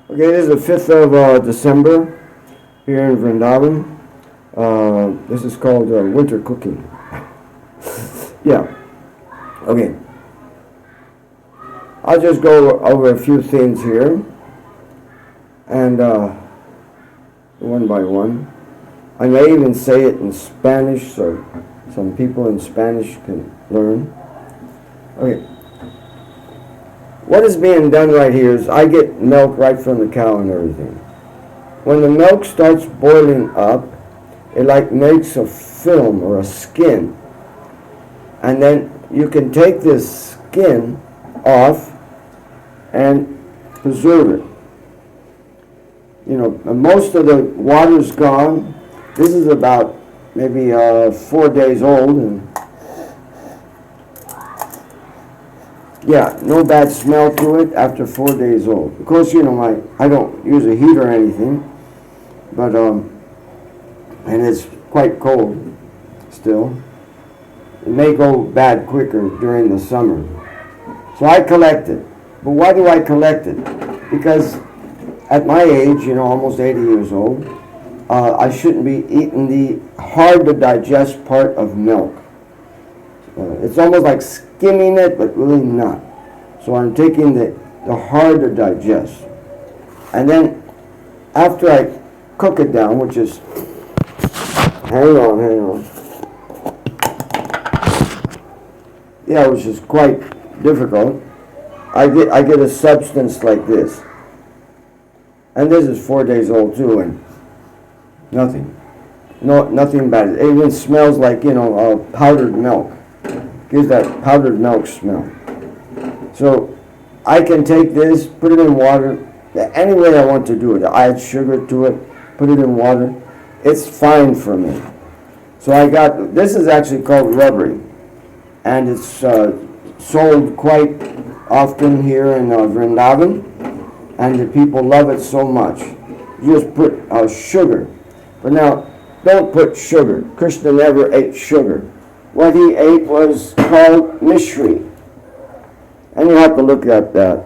Okay, this is the 5th of December here in Vrindavan. This is called winter cooking. Yeah, okay. I'll just go over a few things here and one by one. I may even say it in Spanish so some people in Spanish can learn. Okay. What is being done right here is I get milk right from the cow and everything. When the milk starts boiling up, it like makes a film or a skin. And then you can take this skin off and preserve it. You know, most of the water's gone. This is about maybe 4 days old, and yeah, no bad smell to it after 4 days old. Of course, you know, I don't use a heater or anything, but and it's quite cold still. It may go bad quicker during the summer. So I collect it. But why do I collect it? Because at my age, you know, almost 80 years old, I shouldn't be eating the hard to digest part of milk. It's almost like skimming it, but really not. So I'm taking the hard to digest. And then after I cook it down, which is, hang on. Yeah, which is quite difficult. I get a substance like this. And this is 4 days old too, and nothing. No, nothing bad. It even smells like, you know, powdered milk. Gives that powdered milk smell. So I can take this, put it in water, any way I want to do it. I add sugar to it, put it in water. It's fine for me. So I got, this is actually called rubbery, and it's sold quite often here in Vrindavan, and the people love it so much. You just put sugar. But now, don't put sugar. Krishna never ate sugar. What he ate was called mishri. And you have to look at that.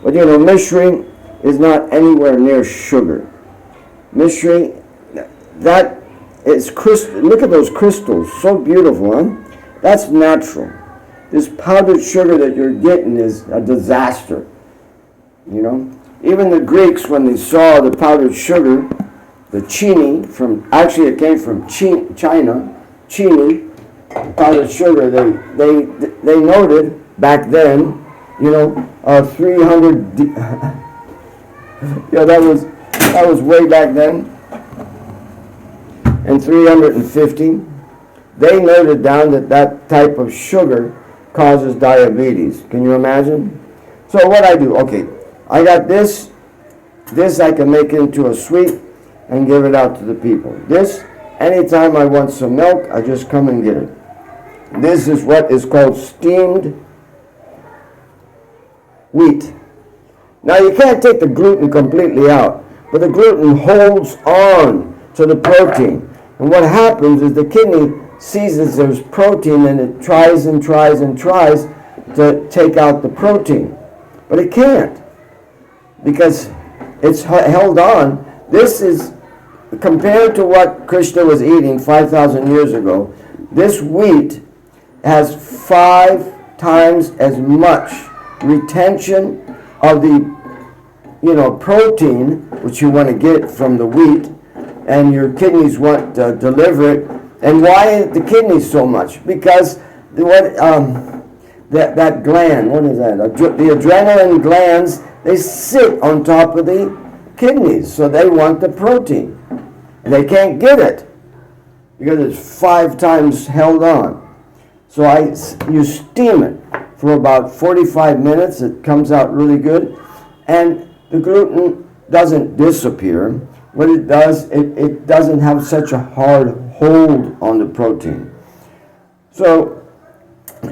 But you know, mishri is not anywhere near sugar. Mishri, that is crystal. Look at those crystals, so beautiful, huh? That's natural. This powdered sugar that you're getting is a disaster. You know, even the Greeks, when they saw the powdered sugar, the chini actually it came from China, chini, powdered sugar. They noted back then, you know, 300. Yeah, that was way back then. And 350. They noted down that type of sugar causes diabetes. Can you imagine? So what I do? Okay, I got this. This I can make into a sweet and give it out to the people. This, anytime I want some milk, I just come and get it. This is what is called steamed wheat. Now you can't take the gluten completely out, but the gluten holds on to the protein. And what happens is the kidney sees that there's protein and it tries and tries and tries to take out the protein. But it can't, because it's held on. This is, compared to what Krishna was eating 5,000 years ago, this wheat has 5 times as much retention of the, you know, protein, which you want to get from the wheat, and your kidneys want to deliver it. And why the kidneys so much? Because that gland, what is that? The adrenaline glands, they sit on top of the kidneys, so they want the protein. And they can't get it because it's 5 times held on. So you steam it for about 45 minutes. It comes out really good. And the gluten doesn't disappear. What it does, it doesn't have such a hard hold on the protein. So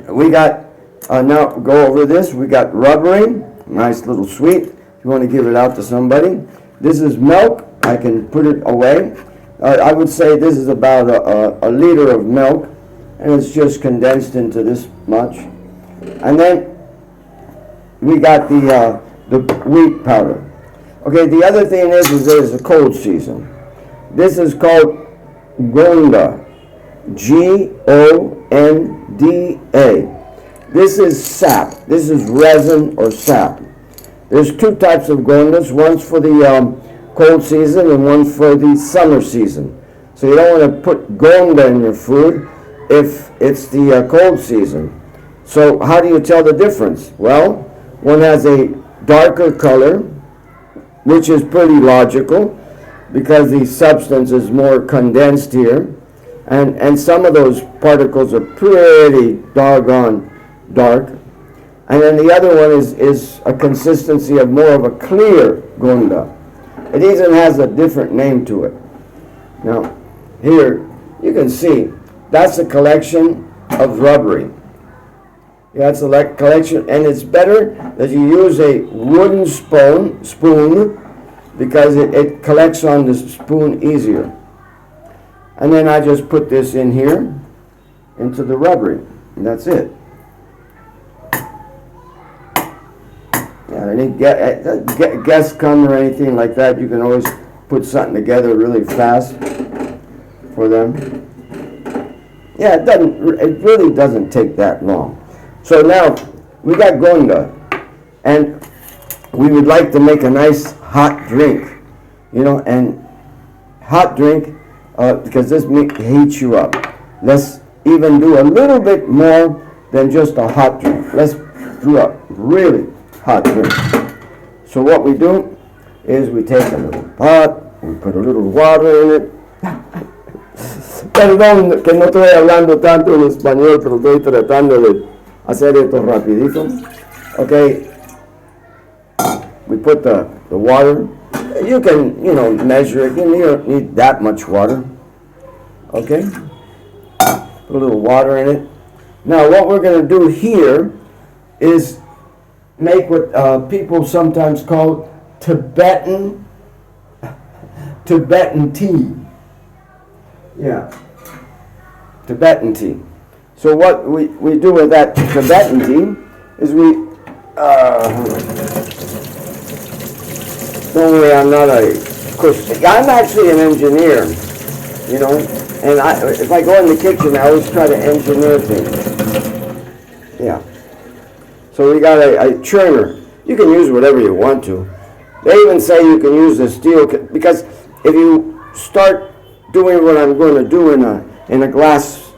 we got, now go over this, we got rubbery, nice little sweet. If you want to give it out to somebody. This is milk. I can put it away. I would say this is about a liter of milk, and it's just condensed into this much. And then we got the wheat powder. Okay, the other thing is there's a cold season. This is called Gonda. Gonda. This is sap. This is resin or sap. There's two types of gondas. One's for the cold season and one for the summer season. So you don't want to put gonda in your food if it's the cold season. So how do you tell the difference? Well, one has a darker color, which is pretty logical because the substance is more condensed here. And some of those particles are pretty doggone dark. And then the other one is a consistency of more of a clear gonda. It even has a different name to it. Now, here, you can see, that's a collection of rubbery. Yeah, that's a collection, and it's better that you use a wooden spoon because it collects on the spoon easier. And then I just put this in here, into the rubbery, and that's it. Yeah, any guests come or anything like that, you can always put something together really fast for them. Yeah, it really doesn't take that long. So now, we got gonda, and we would like to make a nice hot drink, and hot drink, because this heats you up. Let's even do a little bit more than just a hot drink. Let's do a really hot drink. So what we do is we take a little pot, we put a little water in it. Perdón que no estoy hablando tanto en español, pero estoy tratando de hacer esto rapidito. Okay, we put the water. You can, measure it. You don't need that much water. Okay, put a little water in it. Now what we're going to do here is make what people sometimes call Tibetan tea. Yeah, Tibetan tea. So what we do with that Tibetan tea is don't worry, I'm not I'm actually an engineer, and if I go in the kitchen, I always try to engineer things. Yeah. So we got a churner. You can use whatever you want to. They even say you can use the steel, because if you start doing what I'm going to do in a glass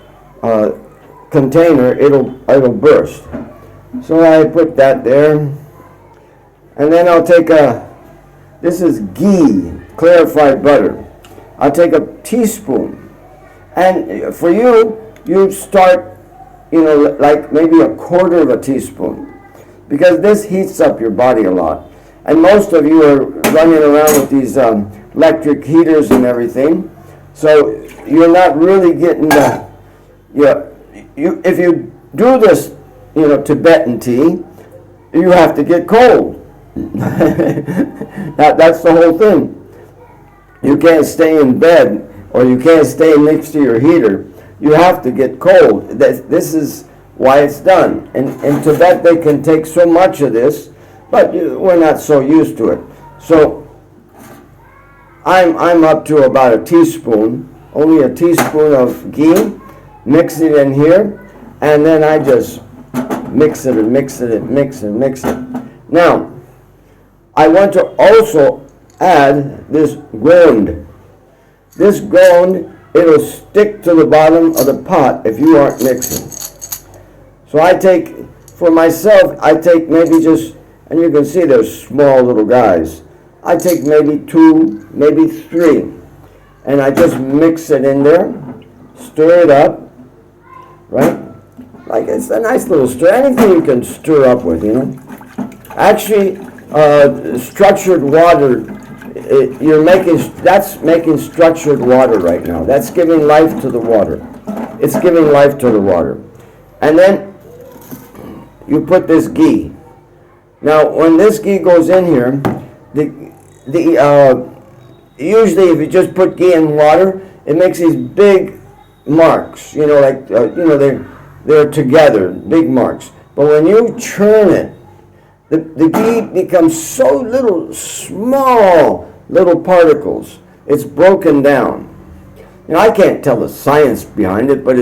container, it'll burst. So I put that there, and then I'll take this is ghee, clarified butter. I'll take a teaspoon, and for you start, like maybe a quarter of a teaspoon, because this heats up your body a lot. And most of you are running around with these electric heaters and everything, so you're not really getting if you do this, Tibetan tea, you have to get cold. That's the whole thing. You can't stay in bed, or you can't stay next to your heater. You have to get cold. This is why it's done. In Tibet, they can take so much of this, but we're not so used to it. So I'm up to about a teaspoon, only a teaspoon of ghee. Mix it in here, and then I just mix it and mix it and mix and mix it. Now, I want to also add this gond. This gond, it'll stick to the bottom of the pot if you aren't mixing. So for myself, I take maybe just, and you can see they're small little guys. I take maybe 2, maybe 3, and I just mix it in there, stir it up, right? Like it's a nice little stir. Anything you can stir up with, Actually, structured water, that's making structured water right now. That's giving life to the water. It's giving life to the water. And then you put this ghee. Now, when this ghee goes in here, usually if you just put ghee in water, it makes these big marks, they're together, big marks. But when you churn it, the ghee becomes so small little particles. It's broken down. I can't tell the science behind it, but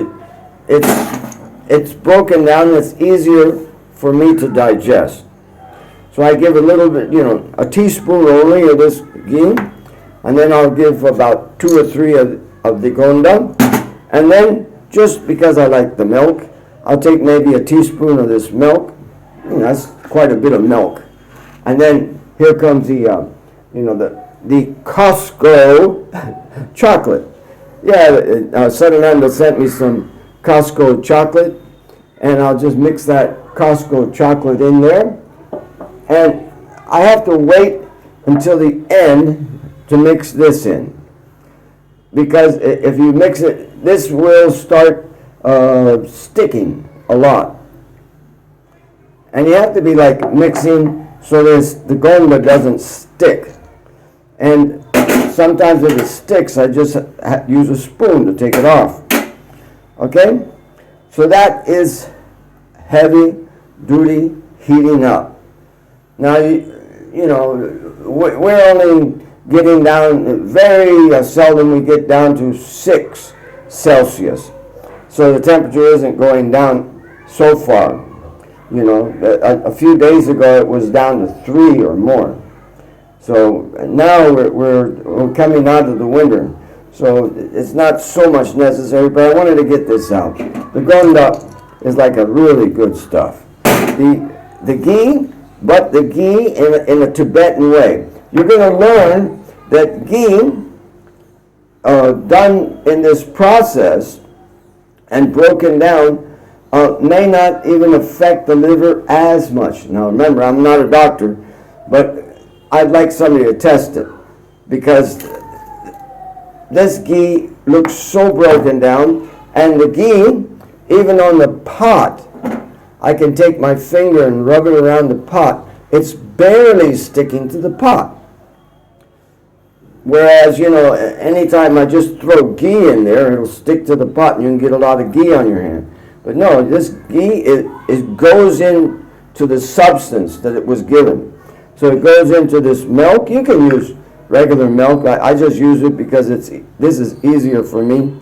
it's broken down and it's easier for me to digest. So I give a little bit, a teaspoon only of this ghee, and then I'll give about 2 or 3 of the gonda, and then just because I like the milk, I'll take maybe a teaspoon of this milk. That's quite a bit of milk. And then here comes the Costco chocolate. Yeah, Fernando sent me some Costco chocolate, and I'll just mix that Costco chocolate in there. And I have to wait until the end to mix this in, because if you mix it, this will start sticking a lot. And you have to be like mixing so the gomba doesn't stick. And sometimes if it sticks, I just use a spoon to take it off. Okay? So that is heavy duty heating up. Now, we're only getting down, very seldom we get down to 6 Celsius. So the temperature isn't going down so far. A few days ago it was down to 3 or more. So now we're coming out of the winter. So it's not so much necessary, but I wanted to get this out. The gonda is like a really good stuff. The ghee, but the ghee in a Tibetan way. You're going to learn that ghee done in this process and broken down may not even affect the liver as much. Now remember, I'm not a doctor, but I'd like somebody to test it, because this ghee looks so broken down, and the ghee, even on the pot, I can take my finger and rub it around the pot. It's barely sticking to the pot. Whereas, anytime I just throw ghee in there, it'll stick to the pot and you can get a lot of ghee on your hand. But no, this ghee, it goes into the substance that it was given. So it goes into this milk. You can use regular milk. I just use it because this is easier for me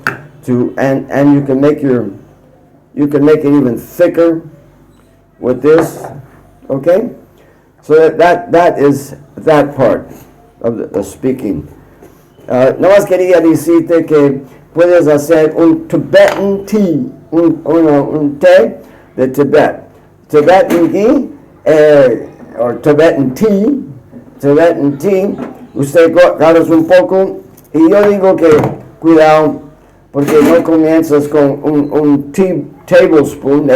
to, and you can make it even thicker with this. Okay? So that is that part of the speaking. No más quería decirte que puedes hacer un Tibetan tea, un té de Tibet. Tibetan ghee, or Tibetan tea, usted agarras un poco, y yo digo que cuidado, porque no comienzas con un tablespoon,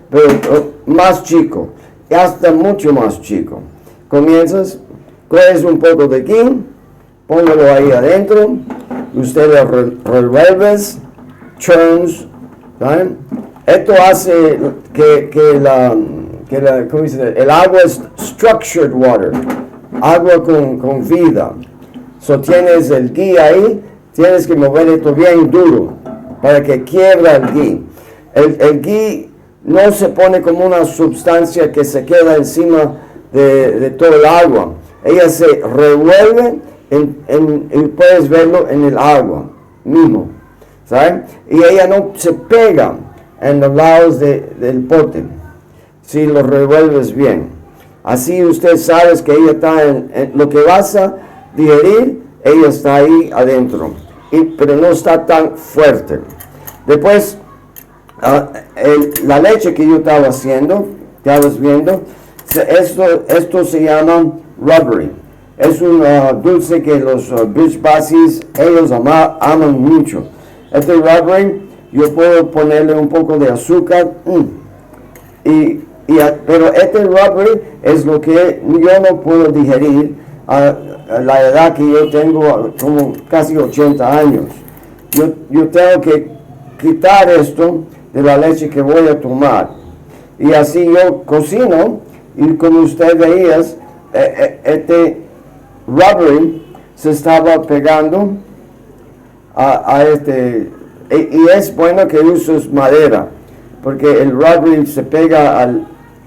pero más chico, y hasta mucho más chico. Comienzas, coges un poco de ghee, póngalo ahí adentro, usted lo revuelves, churns, ¿saben? Esto hace que ¿cómo dice? El agua es structured water, agua con vida. So tienes el ghee ahí, tienes que mover esto bien duro para que quiebra el ghee. El ghee no se pone como una sustancia que se queda encima de todo el agua. Ella se revuelve y puedes verlo en el agua mismo, ¿sabes? Y ella no se pega en los lados del pote si lo revuelves bien. Así usted sabe que ella está en lo que vas a digerir, ella está ahí adentro, pero no está tan fuerte. Después, la leche que yo estaba haciendo, estabas viendo, esto se llama rubbery. Es un dulce que los beach basis, ellos aman mucho. Este rubbery, yo puedo ponerle un poco de azúcar, pero este rubbery es lo que yo no puedo digerir a la edad que yo tengo, como casi 80 años. Yo tengo que quitar esto de la leche que voy a tomar. Y así yo cocino, y como usted veías, este rubbery se estaba pegando a este, y es bueno que uses madera, porque el rubbery se pega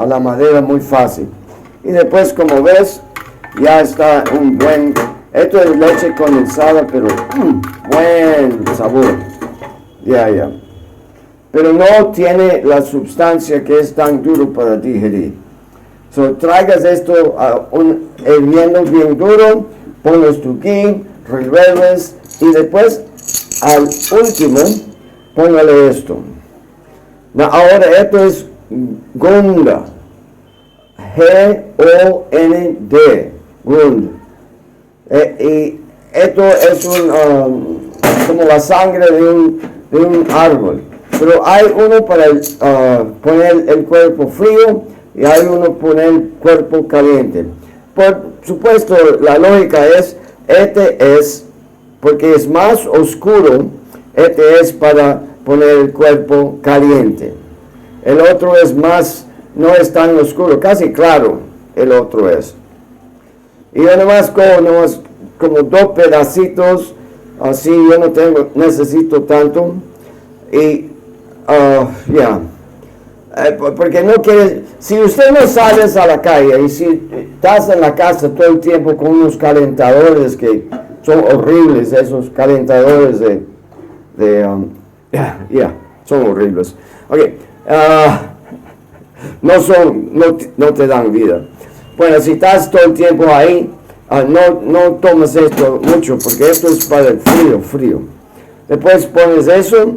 a la madera muy fácil. Y después, como ves, ya está un buen, esto es leche condensada, pero buen sabor. Ya. Pero no tiene la sustancia que es tan duro para digerir. So, traigas esto hirviendo bien duro, pones tu ghee, revuelves y después al último póngale esto. Ahora esto es gunda, G-O-N-D, gund. Y esto es como la sangre de un árbol. Pero hay uno para poner el cuerpo frío y hay uno para poner el cuerpo caliente. Por supuesto, la lógica es, este es, porque es más oscuro, este es para poner el cuerpo caliente. El otro es más, no es tan oscuro, casi claro el otro es. Y yo nomás como 2 pedacitos, así yo no necesito tanto. Y porque no quiere, si usted no sales a la calle y si estás en la casa todo el tiempo con unos calentadores que son horribles, esos calentadores son horribles. No te dan vida. Bueno, si estás todo el tiempo ahí, no tomes esto mucho porque esto es para el frío. Después pones eso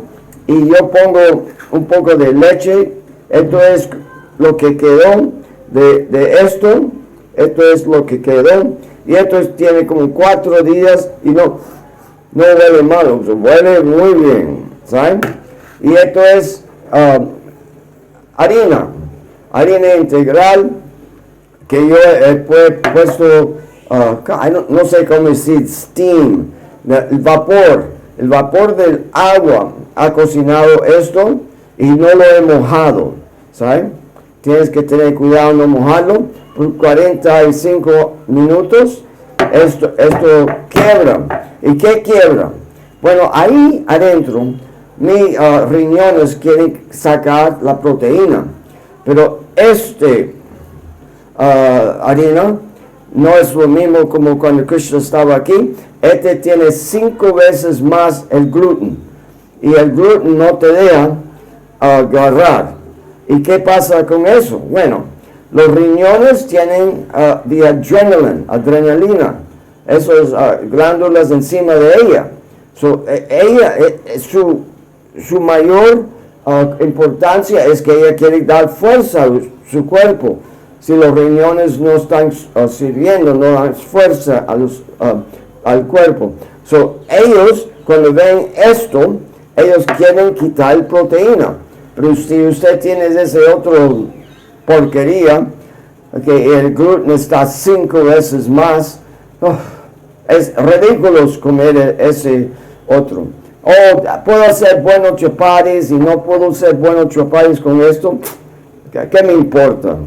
y yo pongo un poco de leche. Esto es lo que quedó de esto. Esto es lo que quedó. Y esto tiene como 4 días y no huele malo, huele muy bien, ¿saben? Y esto es harina integral que yo he puesto, no sé cómo decir, steam, el vapor del agua ha cocinado esto y no lo he mojado, ¿saben? Tienes que tener cuidado no mojarlo. Por 45 minutos esto quiebra. ¿Y qué quiebra? Bueno, ahí adentro mis riñones quieren sacar la proteína, pero harina no es lo mismo como cuando Krishna estaba aquí. Este tiene 5 veces más el gluten y el gluten no te deja agarrar. ¿Y qué pasa con eso? Bueno, los riñones tienen adrenalina, esas glándulas encima de ella. Su mayor importancia es que ella quiere dar fuerza a su cuerpo. Si los riñones no están sirviendo, no dan fuerza al cuerpo. Ellos, cuando ven esto, ellos quieren quitar proteína. Pero si usted tiene ese otro porquería, que el gluten está 5 veces más, es ridículo comer ese otro. Puedo hacer buenos chapatis y no puedo hacer buenos chapatis con esto. ¿Qué me importa?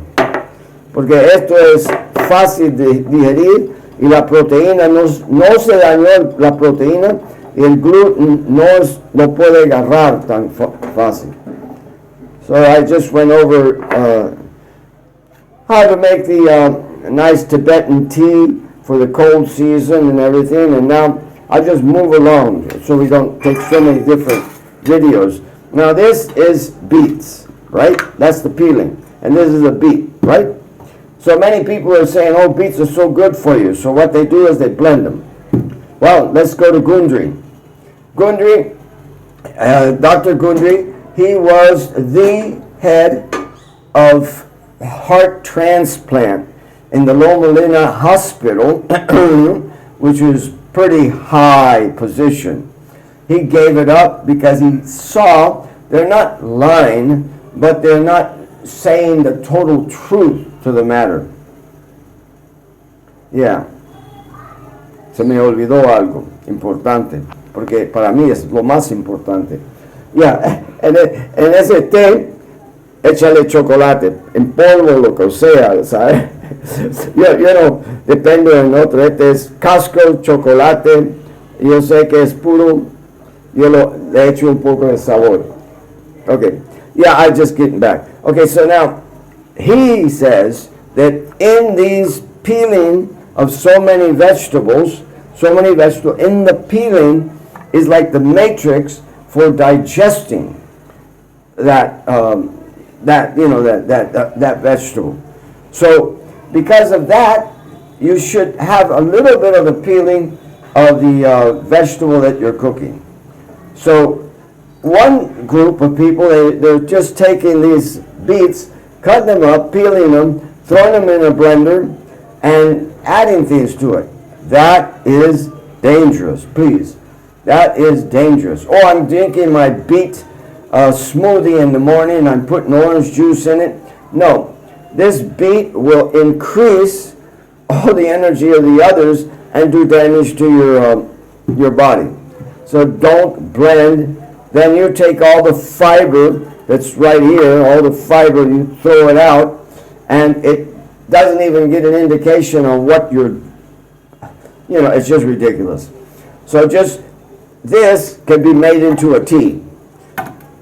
Porque esto es fácil de digerir y la proteína no se dañó la proteína y el gluten no puede agarrar tan fácil. So I just went over how to make the nice Tibetan tea for the cold season and everything, and now I'll just move along so we don't take so many different videos. Now this is beets, right? That's the peeling, and this is a beet, right? So many people are saying, oh, beets are so good for you. So what they do is they blend them. Well, let's go to Gundry. Gundry, Dr. Gundry, he was the head of heart transplant in the Loma Linda Hospital, which was pretty high position. He gave it up because he saw they're not lying, but they're not saying the total truth to the matter. Yeah. Se me olvidó algo importante, porque para mí es lo más importante. En ese té, échale chocolate, en polvo, lo que sea, ¿sabes? Yo no dependo en otro. Este es casco, chocolate, yo sé que es puro, yo le echo un poco de sabor. Okay, I'm just getting back. Okay, so now, he says that in these peeling of so many vegetables, in the peeling is like the matrix for digesting that that vegetable. So because of that, you should have a little bit of the peeling of the vegetable that you're cooking. So one group of people, they're just taking these beets, cutting them up, peeling them, throwing them in a blender, and adding things to it. That is dangerous, please. That is dangerous. Oh, I'm drinking my beet smoothie in the morning, I'm putting orange juice in it. No, this beet will increase all the energy of the others and do damage to your body. So don't blend. Then you take all the fiber that's right here, all the fiber, you throw it out, and it doesn't even get an indication on what it's just ridiculous. So just this can be made into a tea.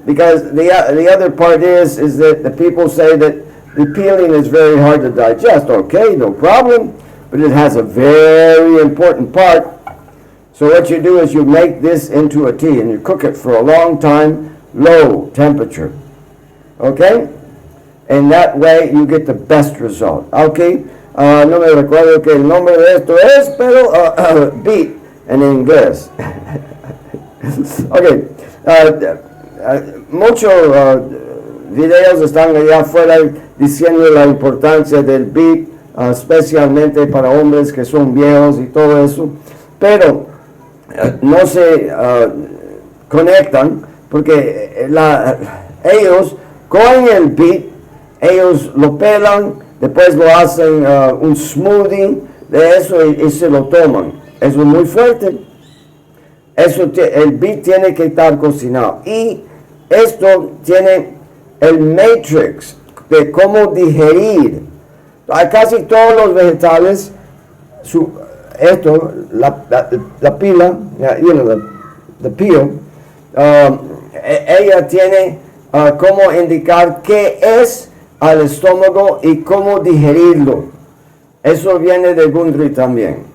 Because the other part is that the people say that the peeling is very hard to digest. Okay, no problem, but it has a very important part. So what you do is you make this into a tea and you cook it for a long time, low temperature. Okay? And that way you get the best result. Okay? No me recuerdo que el nombre de esto es, pero beet en inglés. Okay. Muchos videos están allá afuera diciendo la importancia del beet, especialmente para hombres que son viejos y todo eso, pero no se conectan porque ellos cogen el beet, ellos lo pelan, después lo hacen un smoothie de eso y se lo toman. Eso es muy fuerte. El beet tiene que estar cocinado. Y esto tiene el matrix de cómo digerir. Casi todos los vegetales, la pila, the peel, ella tiene cómo indicar qué es al estómago y cómo digerirlo. Eso viene de Gundry también.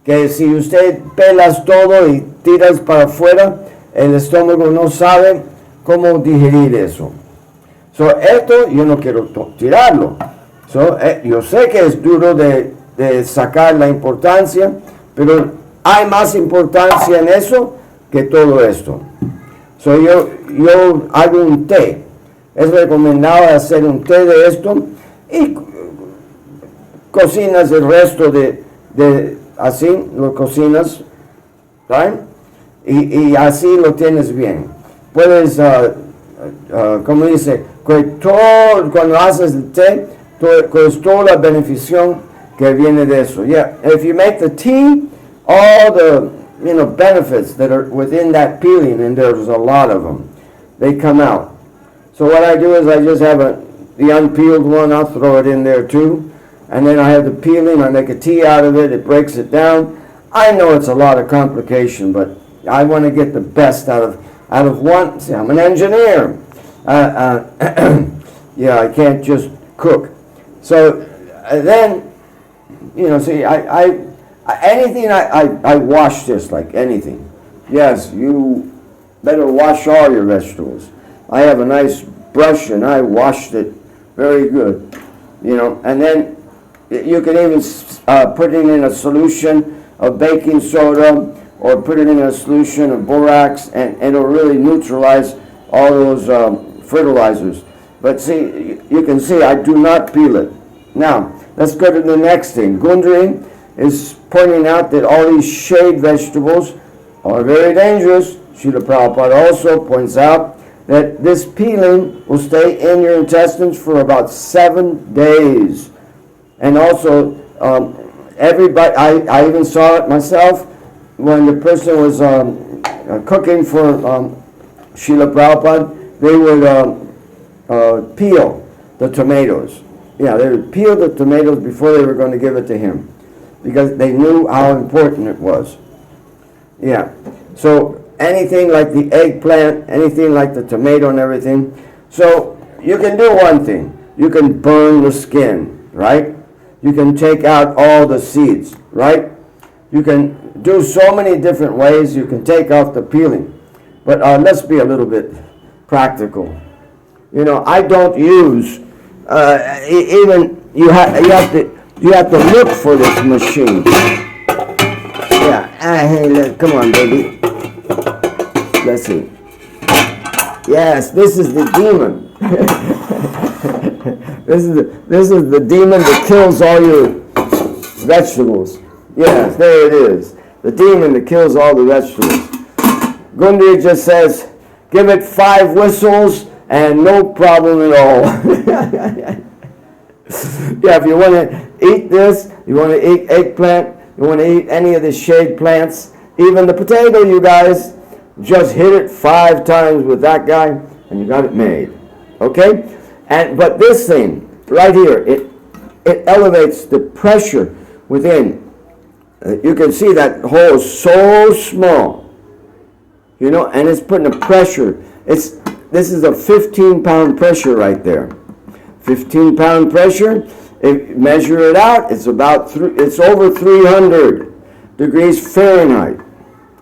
Que si usted pelas todo y tiras para afuera, el estómago no sabe cómo digerir eso. So, esto yo no quiero tirarlo. So, yo sé que es duro de sacar la importancia, pero hay más importancia en eso que todo esto. So, yo hago un té. Es recomendado hacer un té de esto y cocinas el resto así, lo cocinas, ¿right? Y así lo tienes bien. Puedes, como dice, cuando haces el té, pues toda la beneficio que viene de eso. Yeah, if you make the tea, all the benefits that are within that peeling, and there's a lot of them, they come out. So what I do is I just have the unpeeled one, I'll throw it in there too. And then I have the peeling, I make a tea out of it, it breaks it down. I know it's a lot of complication, but I want to get the best out of one. See, I'm an engineer. Yeah, I can't just cook. So then, see, anything I wash this like anything. Yes, you better wash all your vegetables. I have a nice brush and I washed it very good, and then you can even put it in a solution of baking soda or put it in a solution of borax, and it'll really neutralize all those fertilizers. But see, you can see I do not peel it. Now, let's go to the next thing. Gundry is pointing out that all these shade vegetables are very dangerous. Srila Prabhupada also points out that this peeling will stay in your intestines for about 7 days. And also, everybody, I even saw it myself when the person was cooking for Srila Prabhupada, they would peel the tomatoes. Yeah, they would peel the tomatoes before they were going to give it to him because they knew how important it was. Yeah, so anything like the eggplant, anything like the tomato and everything. So you can do one thing. You can burn the skin, right? You can take out all the seeds, right? You can do so many different ways. You can take off the peeling. But let's be a little bit practical. You know, I don't use even you have to look for this machine. Yeah, hey, come on, baby. Let's see. Yes, this is the demon. This is the demon that kills all your vegetables. Yes, there it is. The demon that kills all the vegetables. Gundry just says, give it 5 whistles and no problem at all. Yeah, if you want to eat this, you want to eat eggplant, you want to eat any of the shade plants, even the potato, you guys, just hit it 5 times with that guy and you got it made. Okay? But this thing right here, it elevates the pressure within. You can see that hole is so small. You know, and it's putting a pressure. This is a 15-pound pressure right there. 15-pound pressure. If measure it out, it's over 300 degrees Fahrenheit.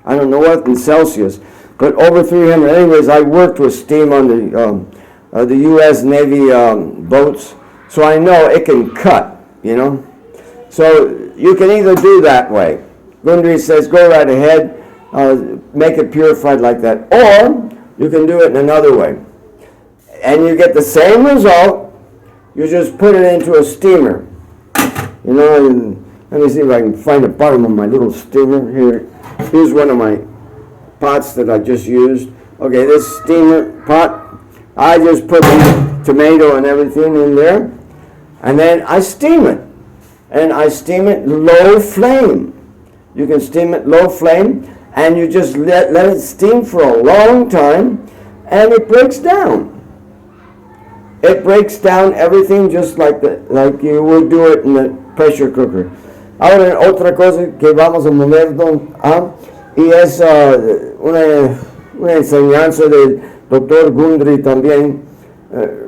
I don't know what in Celsius, but over 300. Anyways, I worked with steam on the U.S. Navy boats, so I know it can cut. You know, so you can either do that way. Gundry says, go right ahead. Make it purified like that, or you can do it in another way, and you get the same result. You just put it into a steamer, you know. And let me see if I can find the bottom of my little steamer here. Here's one of my pots that I just used. Okay, this steamer pot, I just put the tomato and everything in there, and then I steam it, and I steam it low flame. You can steam it low flame. And you just let it steam for a long time, and it breaks down. It breaks down everything just like you would do it in the pressure cooker. Ahora, otra cosa que vamos a mover, y es una enseñanza del Dr. Gundry también.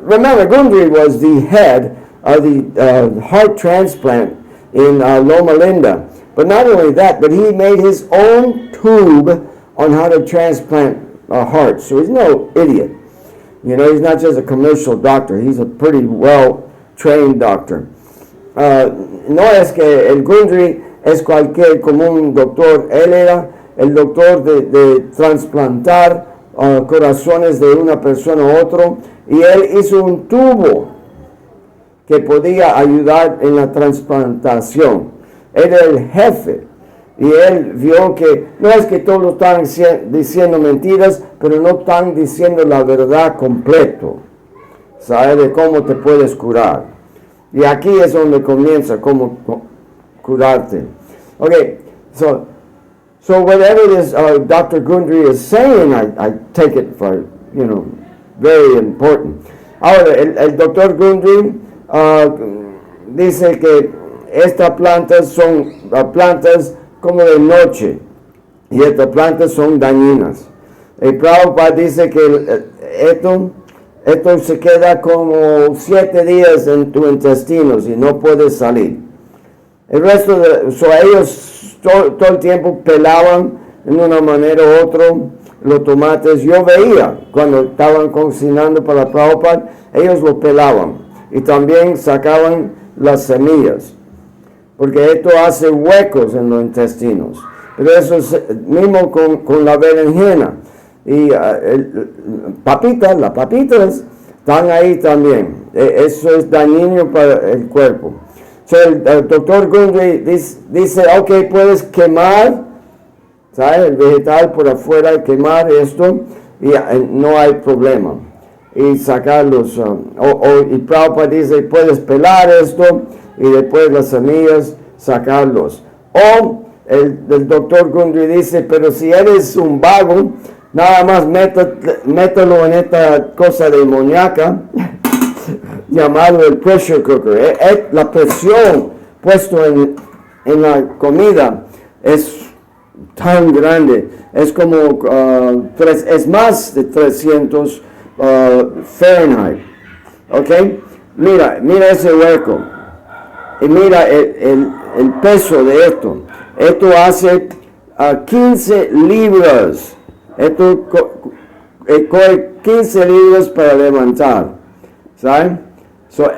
Remember, Gundry was the head of the heart transplant in Loma Linda. But not only that, but he made his own tube on how to transplant a heart. So he's no idiot. You know, he's not just a commercial doctor. He's a pretty well-trained doctor. No es que el Gundry es cualquier como un doctor. Él era el doctor de trasplantar corazones de una persona a otro. Y él hizo un tubo que podía ayudar en la transplantación. Era el jefe y él vio que no es que todos están diciendo mentiras, pero no están diciendo la verdad completo. Sabe de cómo te puedes curar. Y aquí es donde comienza cómo curarte. Okay, so whatever this Dr. Gundry is saying, I take it for, you know, very important. Ahora, el Dr. Gundry dice que estas plantas son plantas como de noche y estas plantas son dañinas. El Prabhupada dice que esto se queda como 7 días en tus intestinos y no puedes salir. El resto ellos todo el tiempo pelaban en una manera u otra los tomates. Yo veía cuando estaban cocinando para Prabhupada, ellos los pelaban y también sacaban las semillas, porque esto hace huecos en los intestinos. Pero eso es mismo con la berenjena. Y las papitas están ahí también. Eso es dañino para el cuerpo. El doctor Gundry dice, ok, puedes quemar, ¿sabes? El vegetal por afuera, quemar esto, y no hay problema. Y sacarlos. Y Prabhupada dice, puedes pelar esto, y después las semillas sacarlos. O el doctor Gundry dice, pero si eres un vago, nada más mételo en esta cosa demoníaca llamado el pressure cooker. La presión puesta en la comida es tan grande, es como es más de 300 Fahrenheit. ¿Ok? Mira ese hueco. Y mira el peso de esto. Esto hace 15 libras. Esto coge 15 libras para levantar. ¿Saben?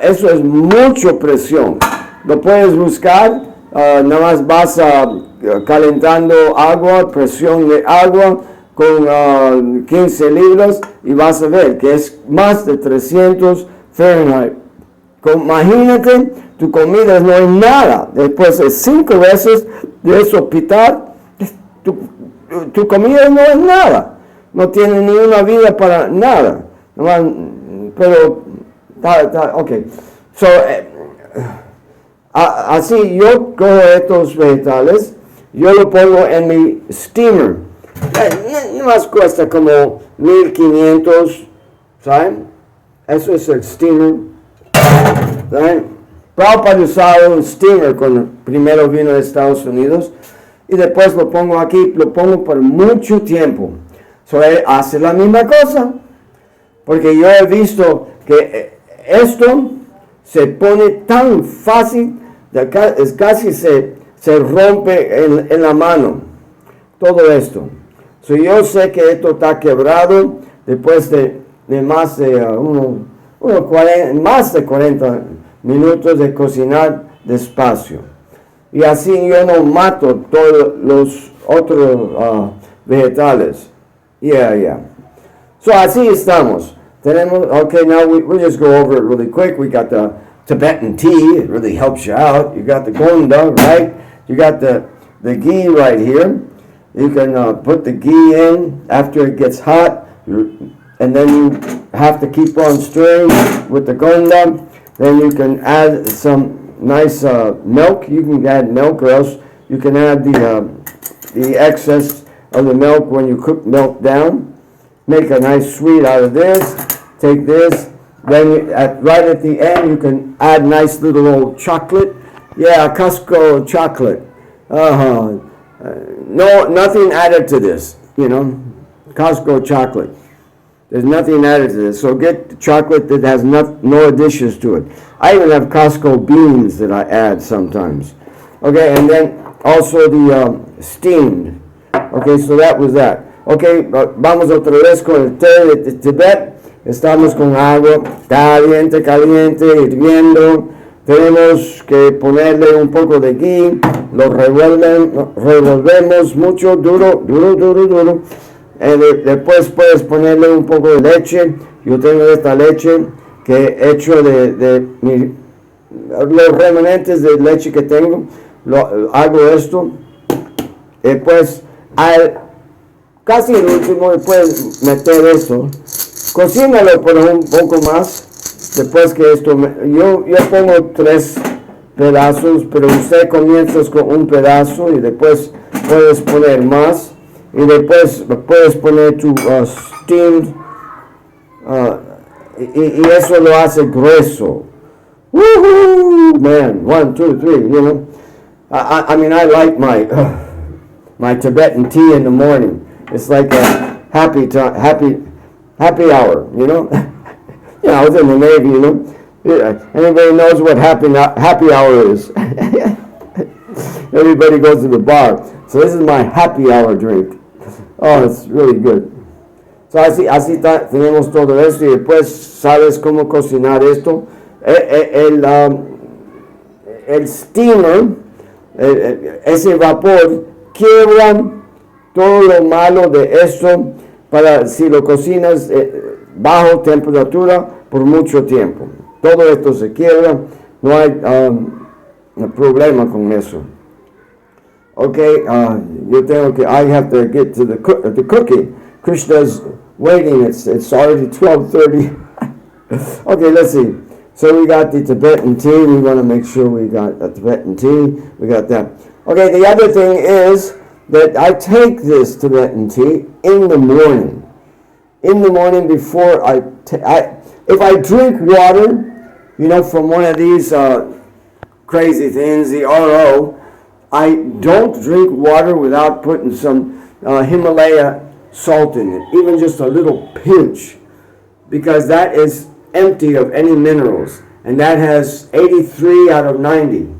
Eso es mucha presión. Lo puedes buscar. Nada más vas calentando agua, presión de agua con 15 libras y vas a ver que es más de 300 Fahrenheit. Imagínate, tu comida no es nada. Después de 5 veces de eso pitar, tu comida no es nada. No tiene ni una vida para nada. Pero, ok. Así yo cojo estos vegetales, yo lo pongo en mi steamer. No más cuesta como 1,500, ¿saben? Eso es el steamer. ¿Saben? Prabhupada usaba un steamer cuando primero vino de Estados Unidos y después lo pongo aquí, lo pongo por mucho tiempo. Él hace la misma cosa, porque yo he visto que esto se pone tan fácil, casi se rompe en la mano, todo esto. Yo sé que esto está quebrado después de más de más de 40 minutos de cocinar despacio. Y así yo no mato todos los otros vegetales. So así estamos. Okay, now we'll just go over it really quick. We got the Tibetan tea. It really helps you out. You got the gonda, right? You got the ghee right here. You can put the ghee in after it gets hot. And then you have to keep on stirring with the gonda. Then you can add some nice milk. You can add milk, or else you can add the excess of the milk when you cook milk down. Make a nice sweet out of this. Take this. Then right at the end, you can add nice little old chocolate. Yeah, Costco chocolate. No, nothing added to this. Costco chocolate. There's nothing added to this. So get the chocolate that has no additions to it. I even have Costco beans that I add sometimes. Okay, and then also the steamed. Okay, so that was that. Okay, vamos otra vez con el té de Tibet. Estamos con agua caliente, hirviendo. Tenemos que ponerle un poco de ghee. Lo revolvemos mucho, duro. Después puedes ponerle un poco de leche. Yo tengo esta leche que he hecho de los remanentes de leche que tengo. Hago esto. Después, casi el último, puedes meter esto. Cocínalo por un poco más. Después que esto, yo pongo 3 pedazos, pero usted comienza con un pedazo y después puedes poner más. Y después puedes poner tu steamed, y eso lo hace grueso. Woohoo, man! 1, 2, 3, I mean, I like my Tibetan tea in the morning. It's like a happy hour, I was in the Navy, Anybody knows what happy hour is? Everybody goes to the bar. So this is my happy hour drink. Oh, it's really good. So así tenemos todo esto y después sabes cómo cocinar esto. El steamer, ese vapor, quiebra todo lo malo de esto para si lo cocinas bajo temperatura por mucho tiempo. Todo esto se quiebra, no hay problema con eso. Okay, I have to get to the cooking. Krishna's waiting. It's already 12:30. Okay, let's see. So we got the Tibetan tea. We want to make sure we got the Tibetan tea. We got that. Okay, the other thing is that I take this Tibetan tea in the morning. In the morning before if I drink water, from one of these crazy things, the RO, I don't drink water without putting some Himalaya salt in it, even just a little pinch, because that is empty of any minerals. and that has 83 out of 90.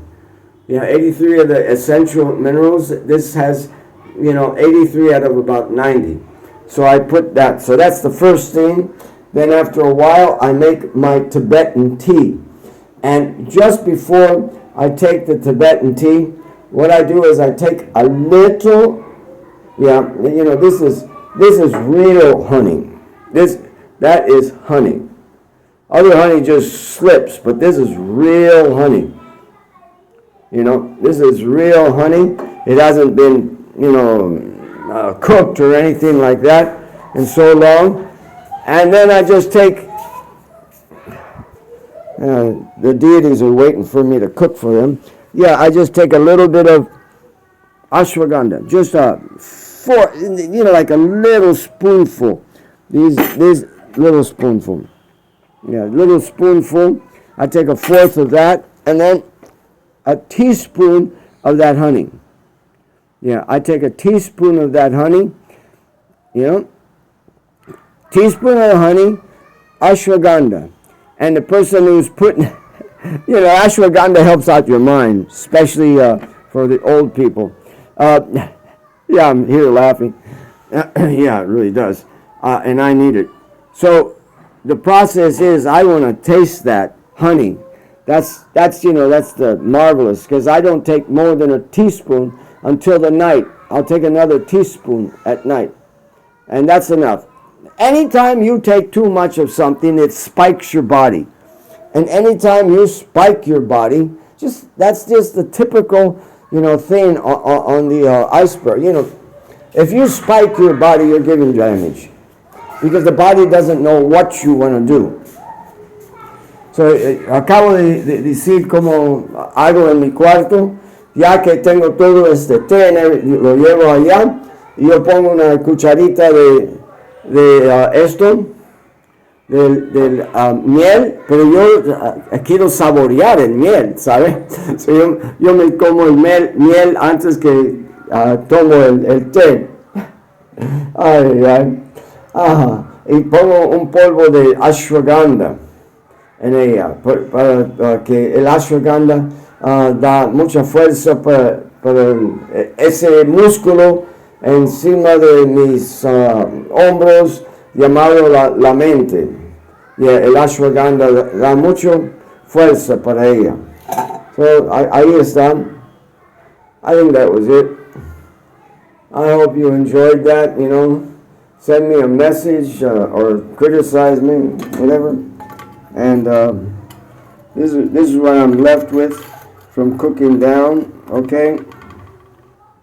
83 of the essential minerals. This has, 83 out of about 90. So I put that. So that's the first thing. Then after a while, I make my Tibetan tea. And just before I take the Tibetan tea, what I do is I take a little, this is real honey. That is honey. Other honey just slips, but this is real honey. This is real honey. It hasn't been, cooked or anything like that in so long. And then I just take, the deities are waiting for me to cook for them. Yeah, I just take a little bit of ashwagandha, just like a little spoonful. These little spoonful. Yeah, little spoonful. I take a fourth of that, and then a teaspoon of that honey. Yeah, I take a teaspoon of that honey. Teaspoon of the honey, ashwagandha. And the person who's putting, ashwagandha helps out your mind, especially for the old people. Yeah, I'm here laughing. Yeah, it really does. And I need it. So the process is I want to taste that honey. That's the marvelous, because I don't take more than a teaspoon until the night. I'll take another teaspoon at night. And that's enough. Anytime you take too much of something, it spikes your body. And anytime you spike your body, that's just the typical, thing on the iceberg. If you spike your body, you're giving damage. Because the body doesn't know what you want to do. So, acabo de decir como hago en mi cuarto, ya que tengo todo este té, lo llevo allá, y yo pongo una cucharita de esto, del miel, pero yo quiero saborear el miel, ¿sabes? So yo me como el miel antes que tomo el té. Ay. Ajá. Y pongo un polvo de ashwagandha en ella, para que el ashwagandha da mucha fuerza para ese músculo encima de mis hombros, llamado la mente. Y el ashwagandha da mucha fuerza para ella. So, ahí está. I think that was it. I hope you enjoyed that, Send me a message or criticize me, whatever. And this is what I'm left with from cooking down, okay?